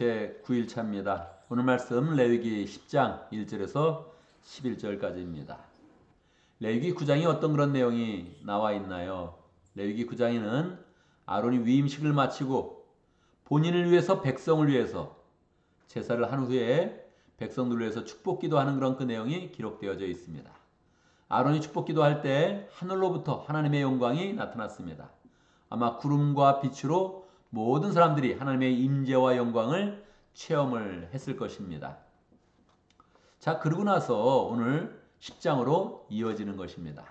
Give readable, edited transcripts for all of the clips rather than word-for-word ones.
제 9일차입니다. 오늘 말씀 레위기 10장 1절에서 11절까지입니다. 레위기 9장이 어떤 그런 내용이 나와 있나요? 레위기 9장에는 아론이 위임식을 마치고 본인을 위해서 백성을 위해서 제사를 한 후에 백성들을 위해서 축복기도 하는 그런 그 내용이 기록되어져 있습니다. 아론이 축복기도 할 때 하늘로부터 하나님의 영광이 나타났습니다. 아마 구름과 빛으로 모든 사람들이 하나님의 임재와 영광을 체험을 했을 것입니다. 자, 그러고 나서 오늘 10장으로 이어지는 것입니다.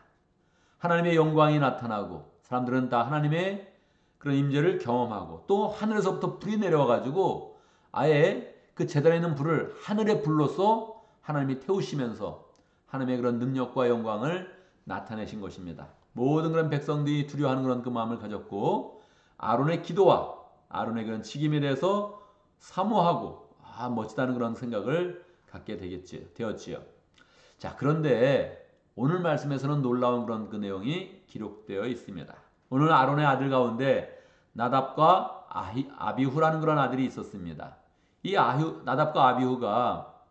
하나님의 영광이 나타나고 사람들은 다 하나님의 그런 임재를 경험하고 또 하늘에서부터 불이 내려와 가지고 아예 그 제단에 있는 불을 하늘의 불로서 하나님이 태우시면서 하나님의 그런 능력과 영광을 나타내신 것입니다. 모든 그런 백성들이 두려워하는 그런 그 마음을 가졌고 아론의 기도와 아론의 그런 직임에 대해서 사모하고 멋지다는 그런 생각을 갖게 되었지요. 자, 그런데 오늘 말씀에서는 놀라운 그런 그 내용이 기록되어 있습니다. 오늘 아론의 아들 가운데 나답과 아비후라는 그런 아들이 있었습니다. 이 나답과 아비후가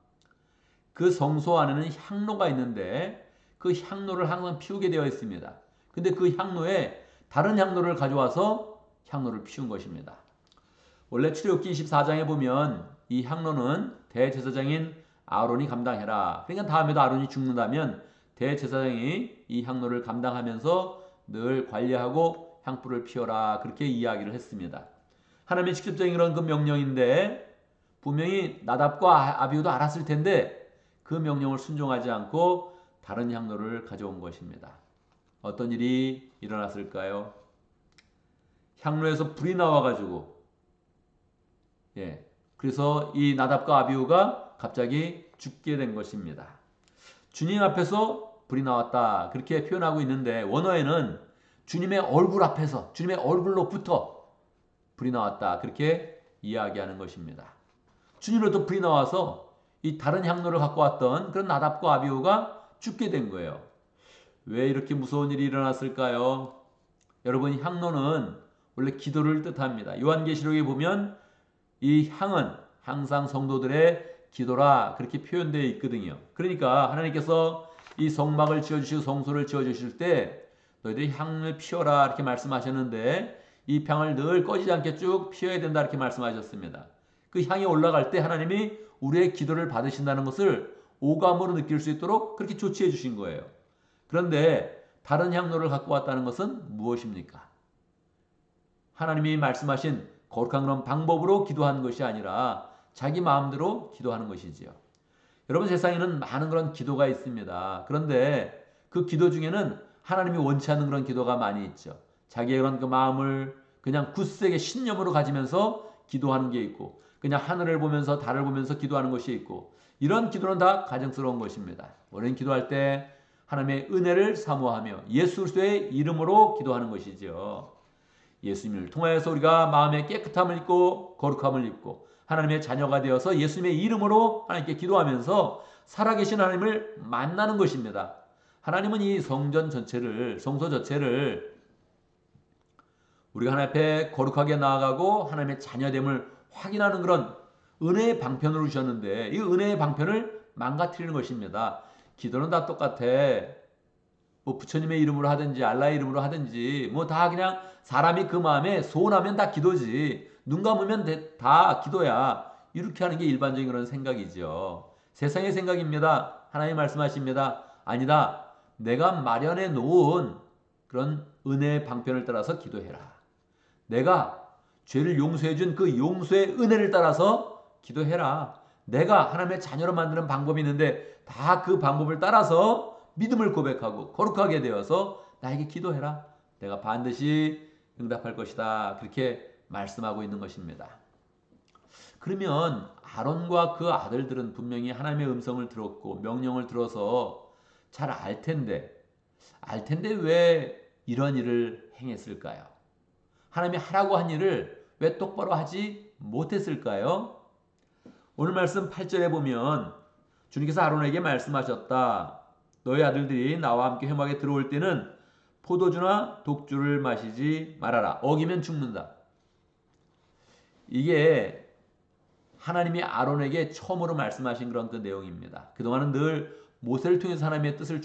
그 성소 안에는 향로가 있는데 그 향로를 항상 피우게 되어 있습니다. 근데 그 향로에 다른 향로를 가져와서 향로를 피운 것입니다. 원래 출애굽기 24장에 보면 이 향로는 대제사장인 아론이 감당해라. 그러니까 다음에도 아론이 죽는다면 대제사장이 이 향로를 감당하면서 늘 관리하고 향불을 피워라. 그렇게 이야기를 했습니다. 하나님의 직접적인 그런 그 명령인데 분명히 나답과 아비후도 알았을 텐데 그 명령을 순종하지 않고 다른 향로를 가져온 것입니다. 어떤 일이 일어났을까요? 향로에서 불이 나와가지고 그래서 이 나답과 아비후가 갑자기 죽게 된 것입니다. 주님 앞에서 불이 나왔다 그렇게 표현하고 있는데 원어에는 주님의 얼굴 앞에서 주님의 얼굴로부터 불이 나왔다 그렇게 이야기하는 것입니다. 주님으로부터 불이 나와서 이 다른 향로를 갖고 왔던 그런 나답과 아비후가 죽게 된 거예요. 왜 이렇게 무서운 일이 일어났을까요? 여러분, 향로는 원래 기도를 뜻합니다. 요한계시록에 보면 이 향은 항상 성도들의 기도라 그렇게 표현되어 있거든요. 그러니까 하나님께서 이 성막을 지어주시고 성소를 지어주실 때 너희들이 향을 피워라 이렇게 말씀하셨는데 이 향을 늘 꺼지지 않게 쭉 피워야 된다 이렇게 말씀하셨습니다. 그 향이 올라갈 때 하나님이 우리의 기도를 받으신다는 것을 오감으로 느낄 수 있도록 그렇게 조치해 주신 거예요. 그런데 다른 향로를 갖고 왔다는 것은 무엇입니까? 하나님이 말씀하신 거룩한 그런 방법으로 기도하는 것이 아니라 자기 마음대로 기도하는 것이지요. 여러분, 세상에는 많은 그런 기도가 있습니다. 그런데 그 기도 중에는 하나님이 원치 않는 그런 기도가 많이 있죠. 자기의 그런 그 마음을 그냥 굳세게 신념으로 가지면서 기도하는 게 있고 그냥 하늘을 보면서 달을 보면서 기도하는 것이 있고 이런 기도는 다 가증스러운 것입니다. 우리는 기도할 때 하나님의 은혜를 사모하며 예수 그리스도의 이름으로 기도하는 것이죠. 예수님을 통하여서 우리가 마음의 깨끗함을 입고 거룩함을 입고 하나님의 자녀가 되어서 예수님의 이름으로 하나님께 기도하면서 살아계신 하나님을 만나는 것입니다. 하나님은 이 성전 전체를, 성소 전체를 우리가 하나님 앞에 거룩하게 나아가고 하나님의 자녀됨을 확인하는 그런 은혜의 방편으로 주셨는데 이 은혜의 방편을 망가뜨리는 것입니다. 기도는 다 똑같아. 뭐 부처님의 이름으로 하든지 알라의 이름으로 하든지 뭐 다 그냥 사람이 그 마음에 소원하면 다 기도지. 눈 감으면 다 기도야. 이렇게 하는 게 일반적인 그런 생각이죠. 세상의 생각입니다. 하나님 말씀하십니다. 아니다. 내가 마련해 놓은 그런 은혜의 방편을 따라서 기도해라. 내가 죄를 용서해 준 그 용서의 은혜를 따라서 기도해라. 내가 하나님의 자녀로 만드는 방법이 있는데 다 그 방법을 따라서 믿음을 고백하고 거룩하게 되어서 나에게 기도해라. 내가 반드시 응답할 것이다. 그렇게 말씀하고 있는 것입니다. 그러면 아론과 그 아들들은 분명히 하나님의 음성을 들었고 명령을 들어서 잘 알 텐데 왜 이런 일을 행했을까요? 하나님이 하라고 한 일을 왜 똑바로 하지 못했을까요? 오늘 말씀 8절에 보면 주님께서 아론에게 말씀하셨다. 너희 아들들이 나와 함께 회막에 들어올 때는 포도주나 독주를 마시지 말아라. 어기면 죽는다. 이게 하나님이 아론에게 처음으로 말씀하신 그런 그 내용입니다. 그동안은 늘 모세를 통해서 하나님의 뜻을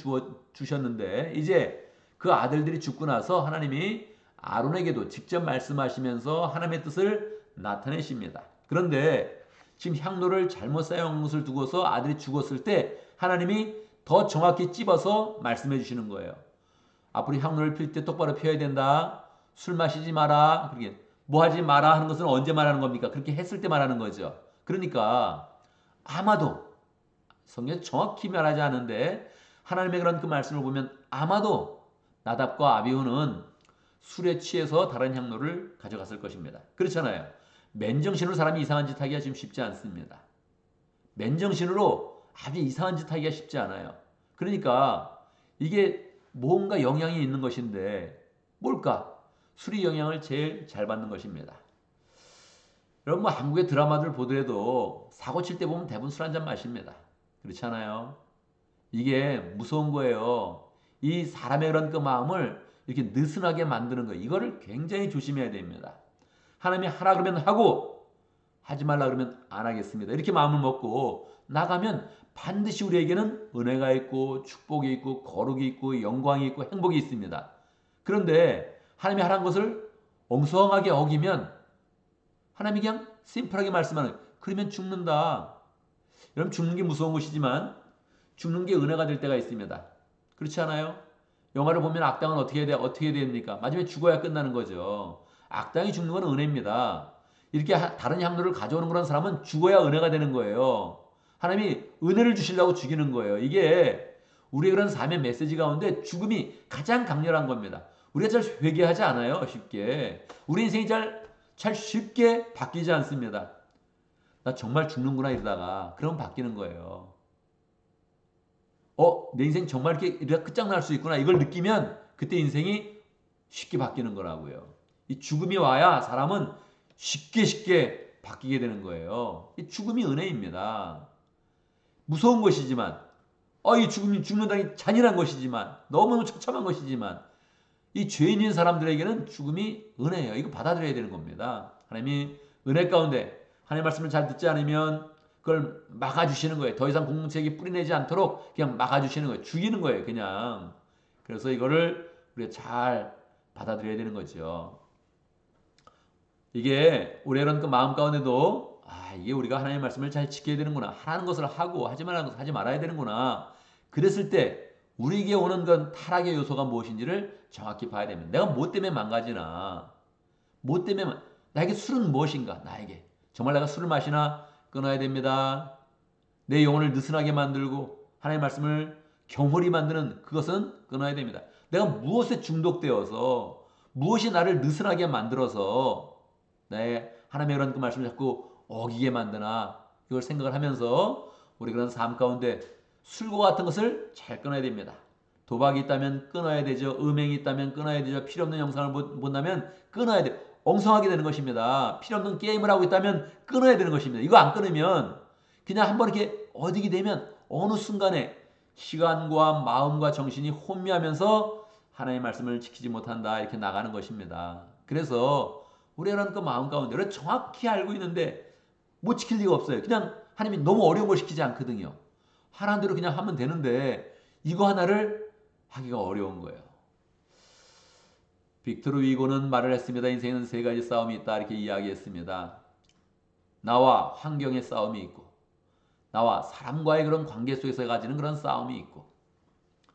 주셨는데 이제 그 아들들이 죽고 나서 하나님이 아론에게도 직접 말씀하시면서 하나님의 뜻을 나타내십니다. 그런데 지금 향로를 잘못 사용한 것을 두고서 아들이 죽었을 때 하나님이 더 정확히 찝어서 말씀해 주시는 거예요. 앞으로 향로를 필 때 똑바로 펴야 된다. 술 마시지 마라. 그렇게 뭐 하지 마라 하는 것은 언제 말하는 겁니까? 그렇게 했을 때 말하는 거죠. 그러니까 아마도 성경에 정확히 말하지 않은데 하나님의 그런 그 말씀을 보면 아마도 나답과 아비후는 술에 취해서 다른 향로를 가져갔을 것입니다. 그렇잖아요. 맨정신으로 사람이 이상한 짓 하기가 지금 쉽지 않습니다. 맨정신으로 아주 이상한 짓 하기가 쉽지 않아요. 그러니까 이게 뭔가 영향이 있는 것인데 뭘까? 술이 영향을 제일 잘 받는 것입니다. 여러분 뭐 한국의 드라마들 보더라도 사고 칠 때 보면 대부분 술 한잔 마십니다. 그렇잖아요. 이게 무서운 거예요. 이 사람의 그런 그 마음을 이렇게 느슨하게 만드는 거예요. 이거를 굉장히 조심해야 됩니다. 하나님이 하라 그러면 하고 하지 말라 그러면 안 하겠습니다. 이렇게 마음을 먹고 나가면 반드시 우리에게는 은혜가 있고 축복이 있고 거룩이 있고 영광이 있고 행복이 있습니다. 그런데 하나님이 하라는 것을 엉성하게 어기면 하나님이 그냥 심플하게 말씀하는 그러면 죽는다. 여러분 죽는 게 무서운 것이지만 죽는 게 은혜가 될 때가 있습니다. 그렇지 않아요? 영화를 보면 악당은 어떻게 됩니까? 마지막에 죽어야 끝나는 거죠. 악당이 죽는 건 은혜입니다. 이렇게 다른 향로를 가져오는 그런 사람은 죽어야 은혜가 되는 거예요. 하나님이 은혜를 주시려고 죽이는 거예요. 이게 우리의 그런 삶의 메시지 가운데 죽음이 가장 강렬한 겁니다. 우리가 잘 회개하지 않아요. 쉽게. 우리 인생이 잘 쉽게 바뀌지 않습니다. 나 정말 죽는구나 이러다가 그럼 바뀌는 거예요. 내 인생 정말 이렇게 끝장날 수 있구나 이걸 느끼면 그때 인생이 쉽게 바뀌는 거라고요. 이 죽음이 와야 사람은 쉽게 바뀌게 되는 거예요. 이 죽음이 은혜입니다. 무서운 것이지만 이 죽음이 죽는다니 잔인한 것이지만 너무너무 처참한 것이지만 이 죄인인 사람들에게는 죽음이 은혜예요. 이거 받아들여야 되는 겁니다. 하나님이 은혜 가운데 하나님의 말씀을 잘 듣지 않으면 그걸 막아주시는 거예요. 더 이상 공동체에게 뿌리내지 않도록 그냥 막아주시는 거예요. 죽이는 거예요. 그냥. 그래서 이거를 우리가 잘 받아들여야 되는 거죠. 이게 우리의 그 마음 가운데도 이게 우리가 하나님의 말씀을 잘 지켜야 되는구나. 하라는 것을 하고 하지 말라는 것을 하지 말아야 되는구나. 그랬을 때 우리에게 오는 건 타락의 요소가 무엇인지를 정확히 봐야 됩니다. 내가 뭐 때문에 망가지나? 뭐 때문에 나에게 술은 무엇인가? 나에게 정말 내가 술을 마시나? 끊어야 됩니다. 내 영혼을 느슨하게 만들고 하나님의 말씀을 경홀히 만드는 그것은 끊어야 됩니다. 내가 무엇에 중독되어서 무엇이 나를 느슨하게 만들어서 나의 하나님의 그런 그 말씀을 자꾸 어기게 만드나 이걸 생각을 하면서 우리 그런 삶 가운데 술과 같은 것을 잘 끊어야 됩니다. 도박이 있다면 끊어야 되죠. 음행이 있다면 끊어야 되죠. 필요 없는 영상을 본다면 끊어야 돼요. 엉성하게 되는 것입니다. 필요 없는 게임을 하고 있다면 끊어야 되는 것입니다. 이거 안 끊으면 그냥 한번 이렇게 어디게 되면 어느 순간에 시간과 마음과 정신이 혼미하면서 하나님의 말씀을 지키지 못한다 이렇게 나가는 것입니다. 그래서 우리는 그 마음 가운데를 정확히 알고 있는데 못 지킬 리가 없어요. 그냥 하나님이 너무 어려운 걸 시키지 않거든요. 하라는 대로 그냥 하면 되는데 이거 하나를 하기가 어려운 거예요. 빅토르 위고는 말을 했습니다. 인생은 세 가지 싸움이 있다 이렇게 이야기했습니다. 나와 환경의 싸움이 있고 나와 사람과의 그런 관계 속에서 가지는 그런 싸움이 있고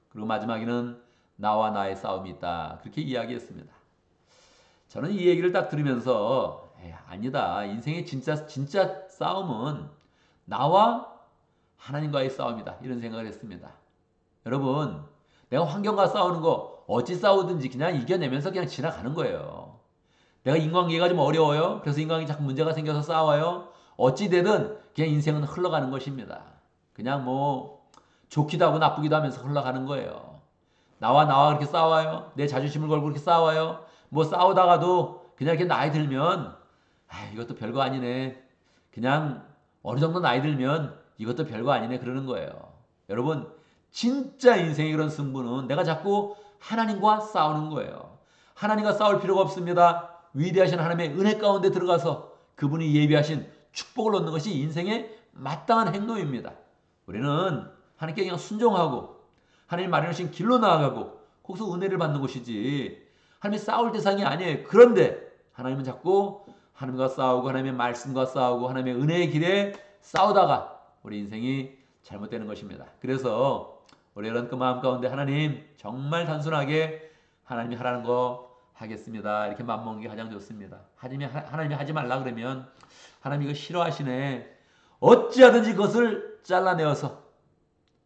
그리고 마지막에는 나와 나의 싸움이 있다 그렇게 이야기했습니다. 저는 이 얘기를 딱 들으면서 아니다. 인생의 진짜 싸움은 나와 하나님과의 싸움이다 이런 생각을 했습니다. 여러분 내가 환경과 싸우는 거 어찌 싸우든지 그냥 이겨내면서 그냥 지나가는 거예요. 내가 인간관계가 좀 어려워요. 그래서 인간관계에 자꾸 문제가 생겨서 싸워요. 어찌 되든 그냥 인생은 흘러가는 것입니다. 그냥 뭐 좋기도 하고 나쁘기도 하면서 흘러가는 거예요. 나와 그렇게 싸워요. 내 자존심을 걸고 그렇게 싸워요. 뭐 싸우다가도 그냥 이렇게 나이 들면 이것도 별거 아니네. 그냥 어느 정도 나이 들면 이것도 별거 아니네 그러는 거예요. 여러분 진짜 인생의 그런 승부는 내가 자꾸 하나님과 싸우는 거예요. 하나님과 싸울 필요가 없습니다. 위대하신 하나님의 은혜 가운데 들어가서 그분이 예비하신 축복을 얻는 것이 인생의 마땅한 행동입니다. 우리는 하나님께 그냥 순종하고 하나님 마련하신 길로 나아가고 거기서 은혜를 받는 것이지 하나님이 싸울 대상이 아니에요. 그런데 하나님은 자꾸 하나님과 싸우고 하나님의 말씀과 싸우고 하나님의 은혜의 길에 싸우다가 우리 인생이 잘못되는 것입니다. 그래서 우리는 그 마음 가운데 하나님 정말 단순하게 하나님이 하라는 거 하겠습니다. 이렇게 마음먹는 게 가장 좋습니다. 하나님이 하지 말라 그러면 하나님 이거 싫어하시네. 어찌하든지 그것을 잘라내어서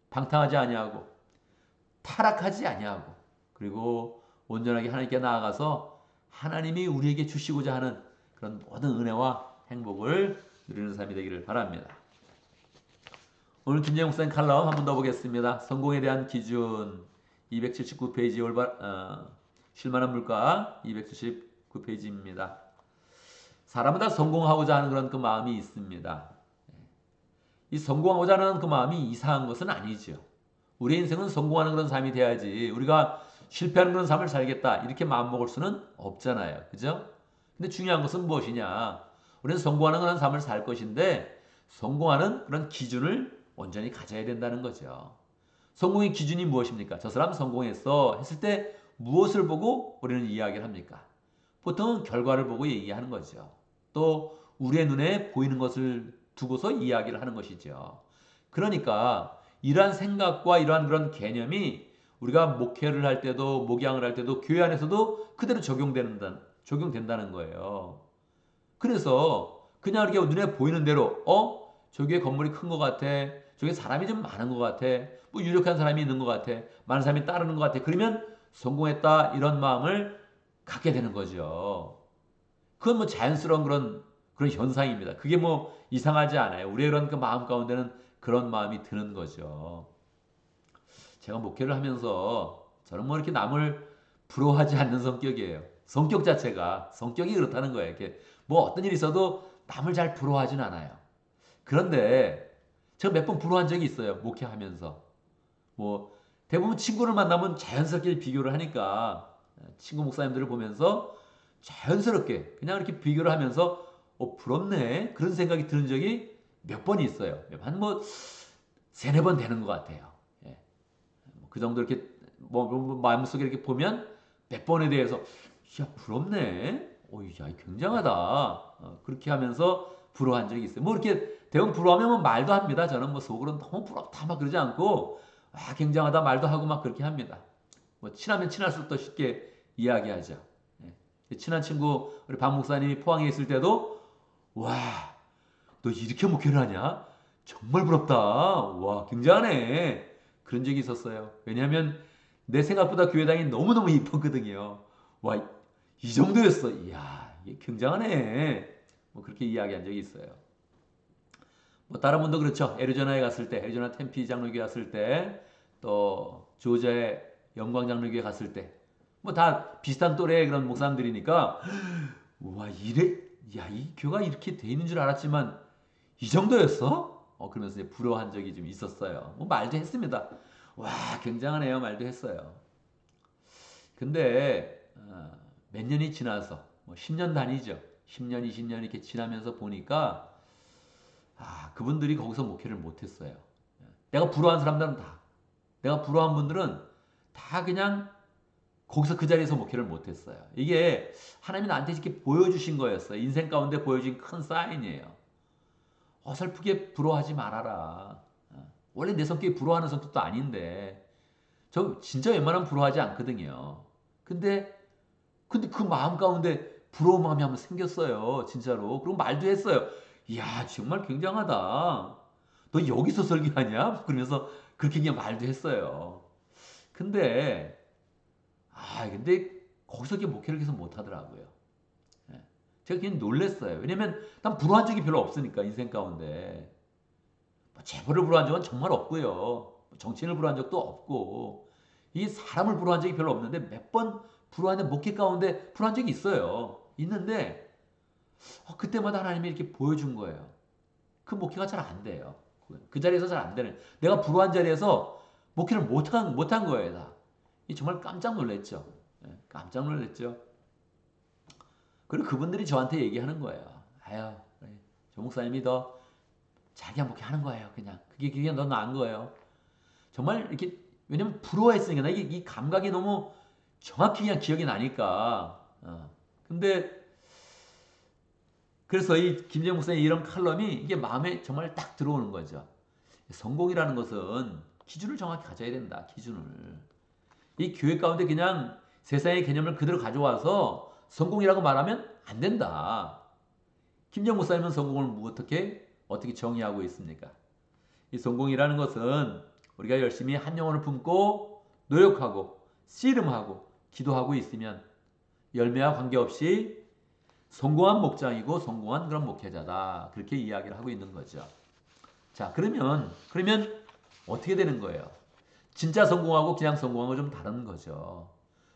방탕하지 아니하고 타락하지 아니하고 그리고 온전하게 하나님께 나아가서 하나님이 우리에게 주시고자 하는 그런 모든 은혜와 행복을 누리는 삶이 되기를 바랍니다. 오늘 김재영 목사님 칼럼 한 번 더 보겠습니다. 성공에 대한 기준 279페이지 쉴만한 물가 279페이지입니다. 사람은 다 성공하고자 하는 그런 그 마음이 있습니다. 이 성공하고자 하는 그 마음이 이상한 것은 아니죠. 우리 인생은 성공하는 그런 삶이 돼야지 우리가 실패하는 그런 삶을 살겠다 이렇게 마음먹을 수는 없잖아요. 그죠? 근데 중요한 것은 무엇이냐? 우리는 성공하는 그런 삶을 살 것인데 성공하는 그런 기준을 온전히 가져야 된다는 거죠. 성공의 기준이 무엇입니까? 저 사람 성공했어 했을 때 무엇을 보고 우리는 이야기를 합니까? 보통은 결과를 보고 얘기하는 거죠. 또 우리의 눈에 보이는 것을 두고서 이야기를 하는 것이죠. 그러니까 이러한 생각과 이러한 그런 개념이 우리가 목회를 할 때도 목양을 할 때도 교회 안에서도 그대로 적용된다는 거예요. 그래서 그냥 이렇게 눈에 보이는 대로 저기에 건물이 큰 것 같아. 저기 사람이 좀 많은 것 같아. 뭐 유력한 사람이 있는 것 같아. 많은 사람이 따르는 것 같아. 그러면 성공했다 이런 마음을 갖게 되는 거죠. 그건 뭐 자연스러운 그런 현상입니다. 그게 뭐 이상하지 않아요. 우리의 그런 그 마음 가운데는 그런 마음이 드는 거죠. 제가 목회를 하면서 저는 뭐 이렇게 남을 부러워하지 않는 성격이에요. 성격 자체가 성격이 그렇다는 거예요. 이렇게 뭐 어떤 일이 있어도 남을 잘 부러워하진 않아요. 그런데 제가 몇 번 부러워한 적이 있어요. 목회하면서. 뭐 대부분 친구를 만나면 자연스럽게 비교를 하니까 친구 목사님들을 보면서 자연스럽게 그냥 이렇게 비교를 하면서 부럽네 그런 생각이 드는 적이 몇 번이 있어요. 한 뭐 세네 번 되는 것 같아요. 예. 그 정도 이렇게 마음속에 이렇게 보면 몇 번에 대해서 야 부럽네. 야 굉장하다. 그렇게 하면서 부러워한 적이 있어요. 뭐 이렇게 대부분 부러워하면 뭐 말도 합니다. 저는 뭐 속으로 너무 부럽다 막 그러지 않고 굉장하다 말도 하고 막 그렇게 합니다. 뭐 친하면 친할수록 더 쉽게 이야기하죠. 예. 친한 친구 우리 박 목사님이 포항에 있을 때도 와, 너 이렇게 목회를 하냐? 정말 부럽다. 와, 굉장하네. 그런 적이 있었어요. 왜냐하면 내 생각보다 교회당이 너무너무 이뻤거든요. 와, 이 정도였어. 이야, 이게 굉장하네. 뭐 그렇게 이야기한 적이 있어요. 뭐 다른 분도 그렇죠. 애리조나에 갔을 때, 애리조나 템피 장로교회 갔을 때, 또 조지아의 영광 장로교회 갔을 때, 뭐 다 비슷한 또래의 그런 목사님들이니까, 와, 야, 이 교가 이렇게 돼 있는 줄 알았지만 이 정도였어? 그러면서 이제 부러워한 적이 좀 있었어요. 뭐 말도 했습니다. 와, 굉장하네요. 말도 했어요. 근데 몇 년이 지나서 뭐 10년 단위죠. 10년, 20년 이렇게 지나면서 보니까 그분들이 거기서 목회를 못했어요. 내가 부러워한 사람들은 다, 내가 부러워한 분들은 다 그냥 거기서 그 자리에서 목회를 못했어요. 이게 하나님이 나한테 이렇게 보여주신 거였어요. 인생 가운데 보여준 큰 사인이에요. 어설프게 부러워하지 말아라. 원래 내 성격이 부러워하는 성격도 아닌데 저 진짜 웬만하면 부러워하지 않거든요. 근데 그 마음 가운데 부러운 마음이 한번 생겼어요. 진짜로. 그리고 말도 했어요. 이야 정말 굉장하다. 너 여기서 설교하냐? 그러면서 그렇게 그냥 말도 했어요. 근데 거기서 이렇게 목회를 계속 못 하더라고요. 제가 그냥 놀랬어요. 왜냐면 난 부러워한 적이 별로 없으니까 인생 가운데. 재벌을 부러워한 적은 정말 없고요. 정치인을 부러워한 적도 없고 이 사람을 부러워한 적이 별로 없는데 몇 번 부러워하는 목회 가운데 부러워한 적이 있어요. 있는데 그때마다 하나님이 이렇게 보여준 거예요. 그 목회가 잘 안 돼요. 그 자리에서 잘 안 되는. 내가 부러워한 자리에서 목회를 못한 거예요. 다. 정말 깜짝 놀랐죠. 깜짝 놀랐죠. 그리고 그분들이 저한테 얘기하는 거예요. 아유, 저 목사님이 더 자기 한복해 하는 거예요. 그게 더 나은 거예요. 정말 이렇게 왜냐면 부러워했으니까 나 이 감각이 너무 정확히 그냥 기억이 나니까. 근데 그래서 이 김재영 목사님 이런 칼럼이 이게 마음에 정말 딱 들어오는 거죠. 성공이라는 것은 기준을 정확히 가져야 된다. 기준을. 이 교회 가운데 그냥 세상의 개념을 그대로 가져와서 성공이라고 말하면 안 된다. 김재영 목사님은 성공을 어떻게 정의하고 있습니까? 이 성공이라는 것은 우리가 열심히 한 영혼을 품고 노력하고 씨름하고 기도하고 있으면 열매와 관계없이 성공한 목장이고 성공한 그런 목회자다. 그렇게 이야기를 하고 있는 거죠. 자, 그러면 어떻게 되는 거예요? 진짜 성공하고 그냥 성공하고 좀 다른 거죠.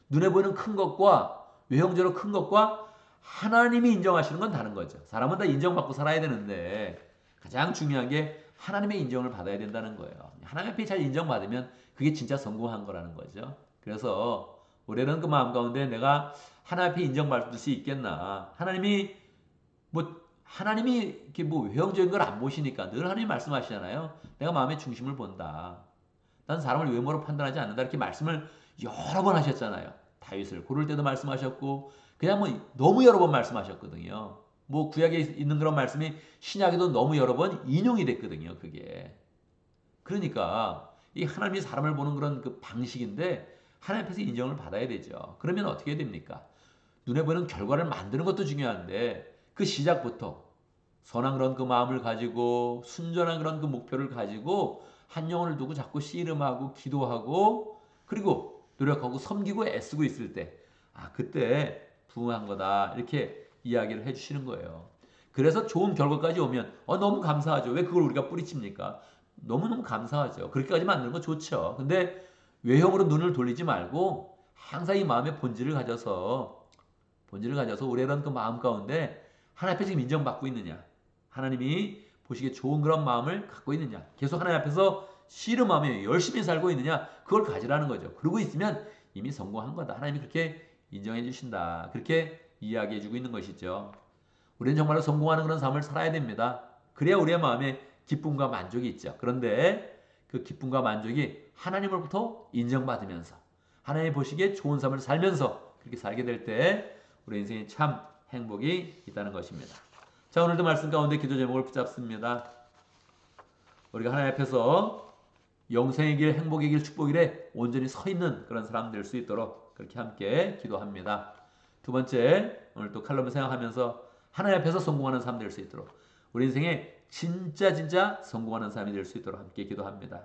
눈에 보이는 큰 것과 외형적으로 큰 것과 하나님이 인정하시는 건 다른 거죠. 사람은 다 인정받고 살아야 되는데 가장 중요한 게 하나님의 인정을 받아야 된다는 거예요. 하나님 앞에 잘 인정받으면 그게 진짜 성공한 거라는 거죠. 그래서 올해는 그 마음 가운데 내가 하나님 앞에 인정받을 수 있겠나. 하나님이 이렇게 외형적인 걸 안 보시니까 늘 하나님 말씀하시잖아요. 내가 마음의 중심을 본다. 난 사람을 외모로 판단하지 않는다. 이렇게 말씀을 여러 번 하셨잖아요. 다윗을 고를 때도 말씀하셨고 그냥 너무 여러 번 말씀하셨거든요. 구약에 있는 그런 말씀이 신약에도 너무 여러 번 인용이 됐거든요. 그게. 그러니까 이 하나님이 사람을 보는 그런 그 방식인데 하나님 앞에서 인정을 받아야 되죠. 그러면 어떻게 됩니까? 눈에 보이는 결과를 만드는 것도 중요한데 그 시작부터 선한 그런 그 마음을 가지고 순전한 그런 그 목표를 가지고 한 영혼을 두고 자꾸 씨름하고 기도하고 그리고 노력하고 섬기고 애쓰고 있을 때 그때 부응한 거다 이렇게 이야기를 해주시는 거예요. 그래서 좋은 결과까지 오면 너무 감사하죠. 왜 그걸 우리가 뿌리칩니까? 너무너무 감사하죠. 그렇게까지 만드는 건 좋죠. 근데 외형으로 눈을 돌리지 말고 항상 이 마음의 본질을 가져서 우리의 그 마음 가운데 하나님 앞에 지금 인정받고 있느냐, 하나님이 보시기에 좋은 그런 마음을 갖고 있느냐, 계속 하나님 앞에서 씨름하며 열심히 살고 있느냐, 그걸 가지라는 거죠. 그러고 있으면 이미 성공한 거다. 하나님이 그렇게 인정해 주신다. 그렇게 이야기해 주고 있는 것이죠. 우리는 정말로 성공하는 그런 삶을 살아야 됩니다. 그래야 우리의 마음에 기쁨과 만족이 있죠. 그런데 그 기쁨과 만족이 하나님으로부터 인정받으면서 하나님이 보시기에 좋은 삶을 살면서 그렇게 살게 될 때 우리 인생에 참 행복이 있다는 것입니다. 자, 오늘도 말씀 가운데 기도 제목을 붙잡습니다. 우리가 하나님 앞에서 영생의 길, 행복의 길, 축복의 길에 온전히 서 있는 그런 사람 될 수 있도록 그렇게 함께 기도합니다. 두 번째, 오늘 또 칼럼을 생각하면서 하나님 앞에서 성공하는 삶 될 수 있도록 우리 인생에 진짜 성공하는 삶이 될 수 있도록 함께 기도합니다.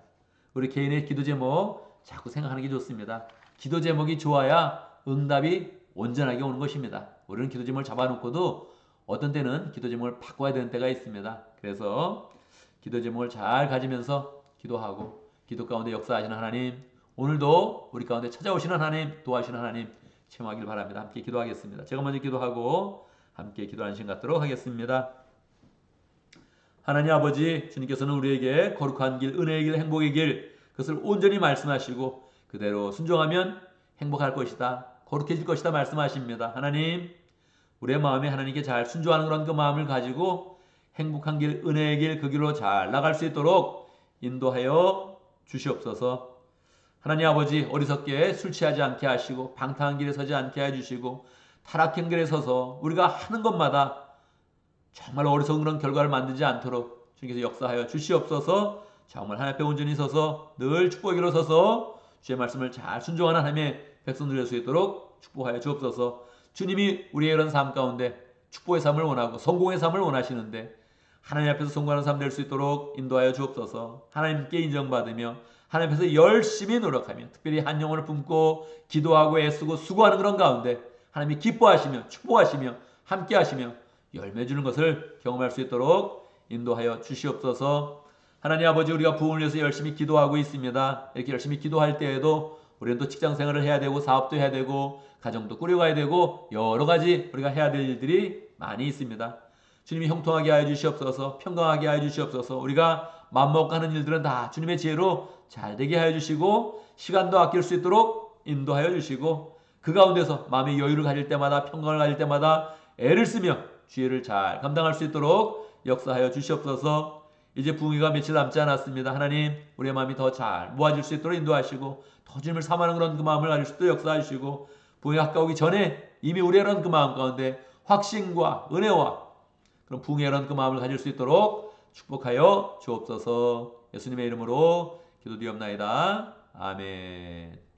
우리 개인의 기도 제목 자꾸 생각하는 게 좋습니다. 기도 제목이 좋아야 응답이 온전하게 오는 것입니다. 우리는 기도 제목을 잡아놓고도 어떤 때는 기도 제목을 바꿔야 되는 때가 있습니다. 그래서 기도 제목을 잘 가지면서 기도하고 기도 가운데 역사하시는 하나님, 오늘도 우리 가운데 찾아오시는 하나님, 도와주시는 하나님 체험하길 바랍니다. 함께 기도하겠습니다. 제가 먼저 기도하고 함께 기도하는 시간 갖도록 하겠습니다. 하나님 아버지, 주님께서는 우리에게 거룩한 길, 은혜의 길, 행복의 길, 그것을 온전히 말씀하시고 그대로 순종하면 행복할 것이다, 거룩해질 것이다 말씀하십니다. 하나님, 우리의 마음에 하나님께 잘 순종하는 그런 그 마음을 가지고 행복한 길, 은혜의 길, 그 길로 잘 나갈 수 있도록 인도하여 주시옵소서. 하나님 아버지, 어리석게 술 취하지 않게 하시고 방탕한 길에 서지 않게 해주시고 타락한 길에 서서 우리가 하는 것마다 정말 어리석은 그런 결과를 만들지 않도록 주님께서 역사하여 주시옵소서. 정말 하나님 앞에 온전히 서서 늘 축복의 길로 서서 주의 말씀을 잘 순종하는 하나님의 백성들 될 수 있도록 축복하여 주옵소서. 주님이 우리의 이런 삶 가운데 축복의 삶을 원하고 성공의 삶을 원하시는데 하나님 앞에서 성공하는 삶 될 수 있도록 인도하여 주옵소서. 하나님께 인정받으며 하나님 앞에서 열심히 노력하며 특별히 한 영혼을 품고 기도하고 애쓰고 수고하는 그런 가운데 하나님이 기뻐하시며 축복하시며 함께하시며 열매 주는 것을 경험할 수 있도록 인도하여 주시옵소서. 하나님 아버지, 우리가 부흥을 위해서 열심히 기도하고 있습니다. 이렇게 열심히 기도할 때에도 우리는 또 직장 생활을 해야 되고 사업도 해야 되고 가정도 꾸려가야 되고 여러 가지 우리가 해야 될 일들이 많이 있습니다. 주님이 형통하게 하여 주시옵소서. 평강하게 하여 주시옵소서. 우리가 맘먹고 하는 일들은 다 주님의 지혜로 잘 되게 하여 주시고 시간도 아낄 수 있도록 인도하여 주시고 그 가운데서 마음의 여유를 가질 때마다 평강을 가질 때마다 애를 쓰며 주의를 잘 감당할 수 있도록 역사하여 주시옵소서. 이제 부흥회가 며칠 남지 않았습니다. 하나님, 우리의 마음이 더 잘 모아질 수 있도록 인도하시고 더 주님을 사모하는 그런 그 마음을 가질 수 있도록 역사하시고 부흥회 가까우기 전에 이미 우리의 그 마음 가운데 확신과 은혜와 그런 부흥회라는 그 마음을 가질 수 있도록 축복하여 주옵소서. 예수님의 이름으로 기도드리옵나이다. 아멘.